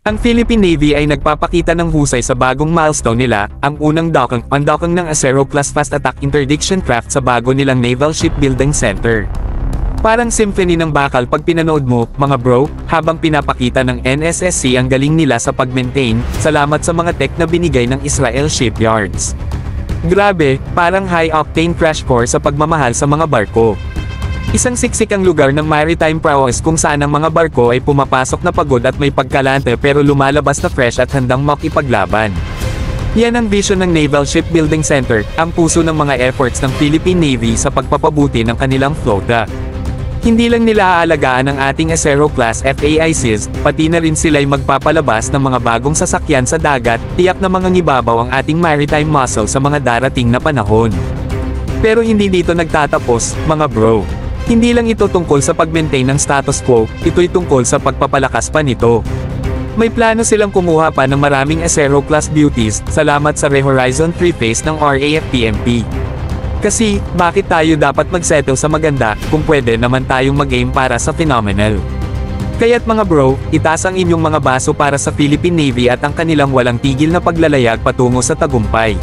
Ang Philippine Navy ay nagpapakita ng husay sa bagong milestone nila, ang unang undocking ng Acero-class fast attack interdiction craft sa bago nilang Naval Shipbuilding Center. Parang symphony ng bakal pag pinanood mo, mga bro, habang pinapakita ng NSSC ang galing nila sa pag-maintain, salamat sa mga tech na binigay ng Israel Shipyards. Grabe, parang high-octane crash course sa pagmamahal sa mga barko. Isang siksik ang lugar ng maritime prowess kung saan ang mga barko ay pumapasok na pagod at may pagkalante pero lumalabas na fresh at handang makipaglaban. Yan ang vision ng Naval Shipbuilding Center, ang puso ng mga efforts ng Philippine Navy sa pagpapabuti ng kanilang flota. Hindi lang nila aalagaan ang ating Acero-class FAICs, pati na rin sila'y magpapalabas ng mga bagong sasakyan sa dagat, tiyak na mga ngibabaw ang ating maritime muscle sa mga darating na panahon. Pero hindi dito nagtatapos, mga bro. Hindi lang ito tungkol sa pag-maintain ng status quo, ito'y tungkol sa pagpapalakas pa nito. May plano silang kumuha pa ng maraming Acero-class beauties, salamat sa Re-Horizon 3 phase ng RAFPMP. Kasi, bakit tayo dapat magsettle sa maganda, kung pwede naman tayong mag-aim para sa phenomenal? Kaya't mga bro, itaas ang inyong mga baso para sa Philippine Navy at ang kanilang walang tigil na paglalayag patungo sa tagumpay.